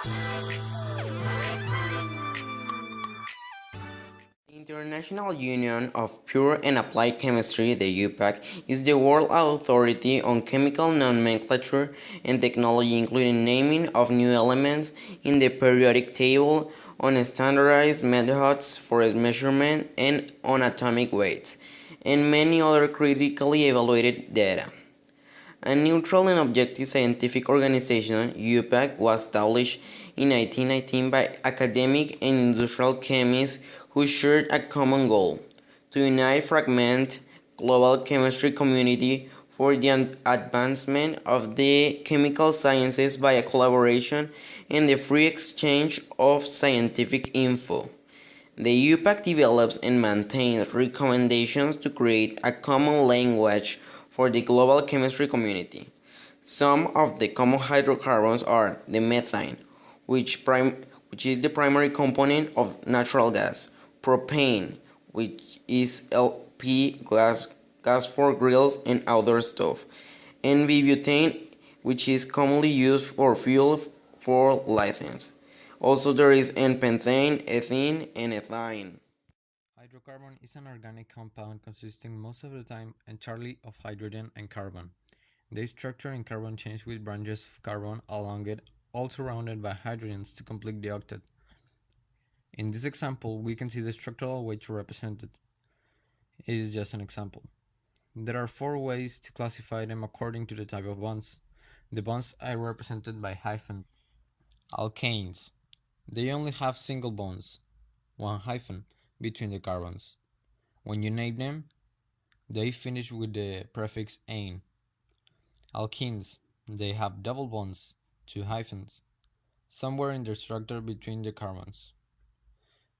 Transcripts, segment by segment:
The International Union of Pure and Applied Chemistry, the UPAC, is the world authority on chemical nomenclature and technology, including naming of new elements in the periodic table, on standardized methods for measurement, and on atomic weights, and many other critically evaluated data. A neutral and objective scientific organization, UPAC was established in 1919 by academic and industrial chemists who shared a common goal: to unite fragmented global chemistry community for the advancement of the chemical sciences by a collaboration and the free exchange of scientific info. The UPAC develops and maintains recommendations to create a common language for the global chemistry community. Some of the common hydrocarbons are the methane, which is the primary component of natural gas, propane, which is LP gas for grills and outdoor stove, and butane, which is commonly used for fuel for lighting. Also, there is N-pentane, ethene, and ethine. Hydrocarbon is an organic compound consisting most of the time entirely of hydrogen and carbon. The structure in carbon chains with branches of carbon along it, all surrounded by hydrogens to complete the octet. In this example, we can see the structural weight represented. It is just an example. There are four ways to classify them according to the type of bonds. The bonds are represented by hyphens. Alkanes. They only have single bonds, one hyphen, between the carbons. When you name them, they finish with the prefix "ane". Alkenes. They have double bonds, two hyphens, somewhere in the structure between the carbons.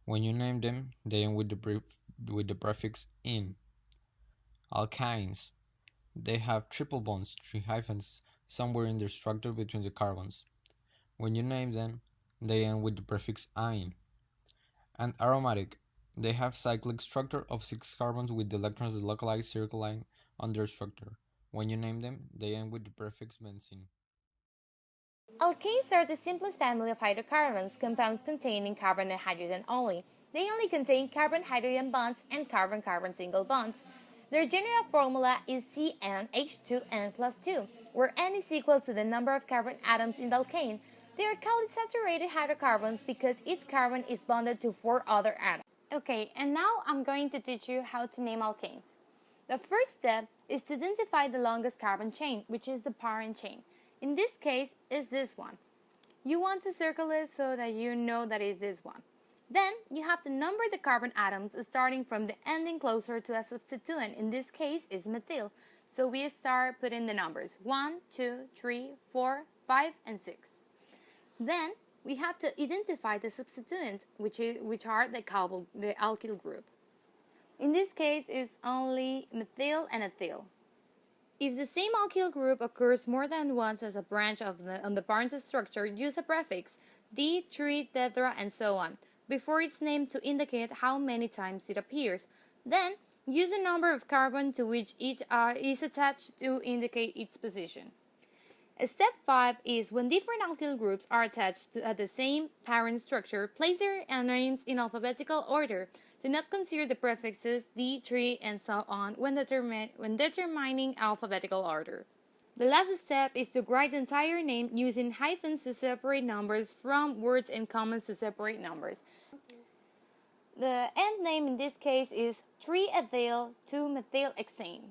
When you name them, they end with the prefix "ine". Alkynes. They have triple bonds, three hyphens, somewhere in the structure between the carbons. When you name them, they end with the prefix "ine". And aromatic. They have cyclic structure of six carbons with the electrons localized circling on their structure. When you name them, they end with the prefix benzene. Alkanes are the simplest family of hydrocarbons, compounds containing carbon and hydrogen only. They only contain carbon-hydrogen bonds and carbon-carbon single bonds. Their general formula is CnH2n plus 2, where n is equal to the number of carbon atoms in the alkane. They are called saturated hydrocarbons because each carbon is bonded to four other atoms. Okay, and now I'm going to teach you how to name alkanes. The first step is to identify the longest carbon chain, which is the parent chain. In this case, is this one. You want to circle it so that you know that is this one. Then you have to number the carbon atoms starting from the ending closer to a substituent. In this case is methyl. So we start putting the numbers 1, 2, 3, 4, 5, and 6. Then we have to identify the substituents, which are the alkyl group. In this case, it's only methyl and ethyl. If the same alkyl group occurs more than once as a branch on the parent structure, use a prefix D, 3, tetra, and so on before its name to indicate how many times it appears. Then use the number of carbon to which each is attached to indicate its position. Step 5 is when different alkyl groups are attached to the same parent structure, place their names in alphabetical order. Do not consider the prefixes D, 3, and so on when determining alphabetical order. The last step is to write the entire name using hyphens to separate numbers from words and commas to separate numbers. The end name in this case is 3-ethyl 2-methylhexane.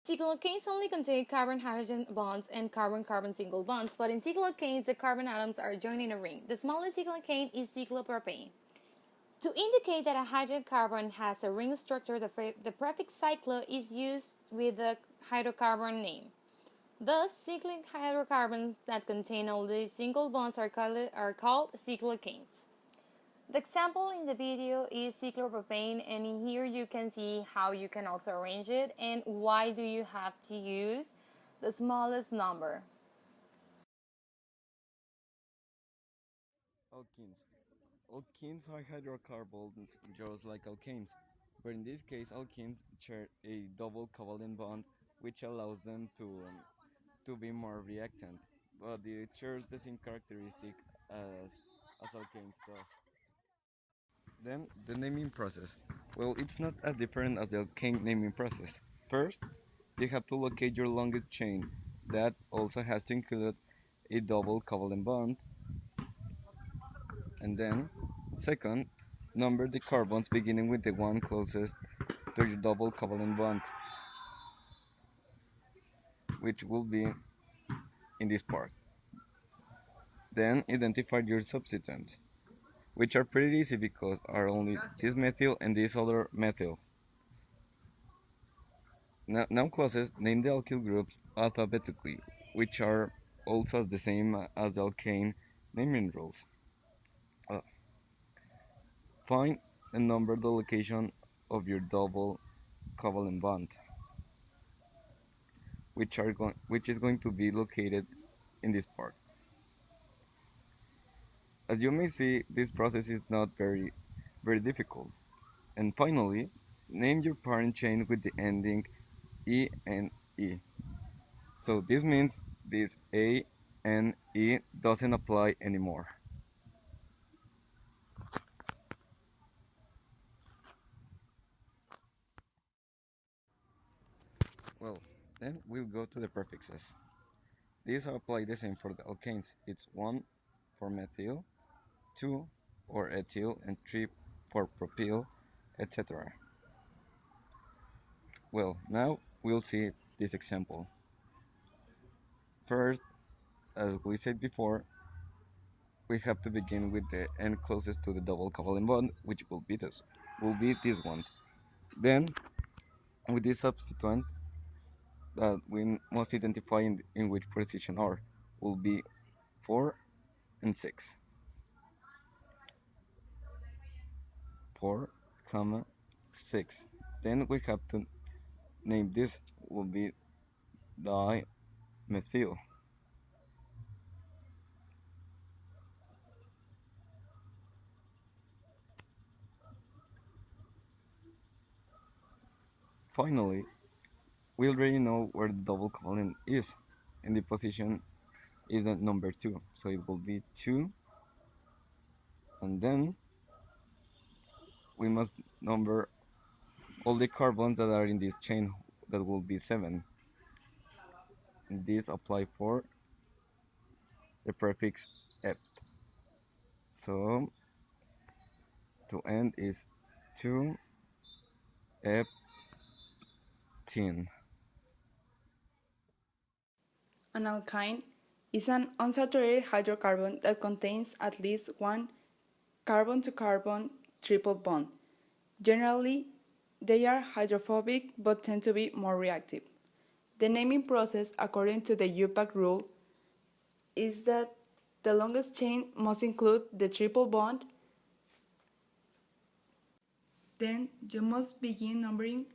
Cycloalkanes only contain carbon-hydrogen bonds and carbon-carbon single bonds, but in cycloalkanes the carbon atoms are joined in a ring. The smallest cycloalkane is cyclopropane. To indicate that a hydrocarbon has a ring structure, the prefix cyclo is used with the hydrocarbon name. Thus, cyclic hydrocarbons that contain only single bonds are called cycloalkanes. The example in the video is cyclopropane, and in here you can see how you can also arrange it and why do you have to use the smallest number. Alkenes. Alkenes are hydrocarbons just like alkanes, but in this case alkenes share a double covalent bond which allows them to be more reactant. but it shares the same characteristic as alkanes does. Then the naming process. Well, it's not as different as the alkane naming process. First, you have to locate your longest chain. That also has to include a double covalent bond. And then, second, number the carbons beginning with the one closest to your double covalent bond, which will be in this part. Then identify your substituents, which are pretty easy because are only this methyl and this other methyl. Now classes name the alkyl groups alphabetically, which are also the same as the alkane naming rules. Uh, Find and number the location of your double covalent bond, which is going to be located in this part. As you may see, this process is not very difficult. And finally, name your parent chain with the ending E and E. So this means this A and E doesn't apply anymore. Well, then we'll go to the prefixes. These apply the same for the alkanes. It's 1 for methyl, 2 for ethyl, and 3 for propyl, etc. Well, now we'll see this example. First, as we said before, we have to begin with the end closest to the double covalent bond, which will be this one. Then, with this substituent that we must identify in which position are, will be 4 and 6. 4, comma, 6. Then we have to name this will be dimethyl. Finally, we already know where the double colon is, and the position is at number 2. So it will be 2, and then we must number all the carbons that are in this chain, that will be 7. And this apply for the prefix ep. So to end is 2 eptene. An alkyne is an unsaturated hydrocarbon that contains at least one carbon-to-carbon triple bond. Generally, they are hydrophobic but tend to be more reactive. The naming process, according to the UPAC rule, is that the longest chain must include the triple bond. Then you must begin numbering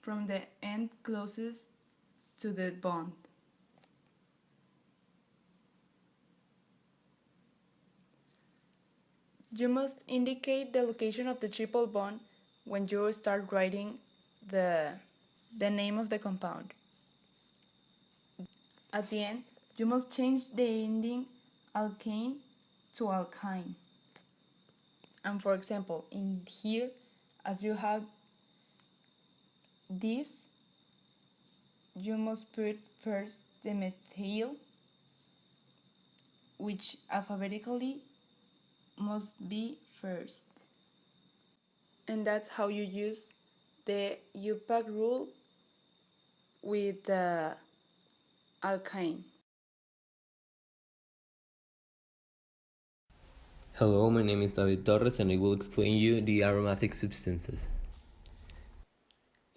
from the end closest to the bond. You must indicate the location of the triple bond when you start writing the name of the compound. At the end, you must change the ending alkane to alkyne. And for example, in here, as you have this, you must put first the methyl, which alphabetically must be first. And that's how you use the UPAC rule with the alkyne. Hello, my name is David Torres and I will explain you the aromatic substances.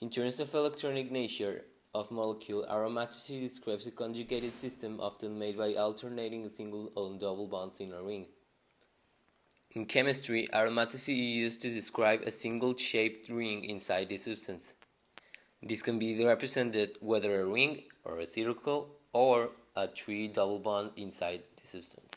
In terms of electronic nature of molecule, aromaticity describes a conjugated system often made by alternating single or double bonds in a ring. In chemistry, aromaticity is used to describe a single-shaped ring inside the substance. This can be represented whether a ring or a circle or a tree double bond inside the substance.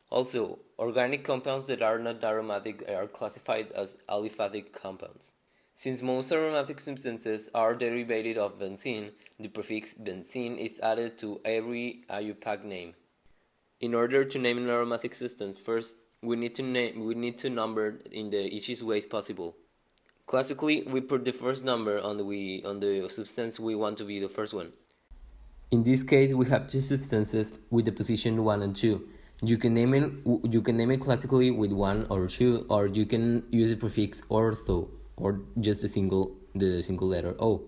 Also, organic compounds that are not aromatic are classified as aliphatic compounds. Since most aromatic substances are derived of benzene, the prefix benzene is added to every IUPAC name. In order to name an aromatic substance, first we need to number in the easiest ways possible. Classically, we put the first number on the substance we want to be the first one. In this case, we have two substances with the position 1 and 2. You can name it classically with 1 or 2, or you can use the prefix ortho, or just the single letter O.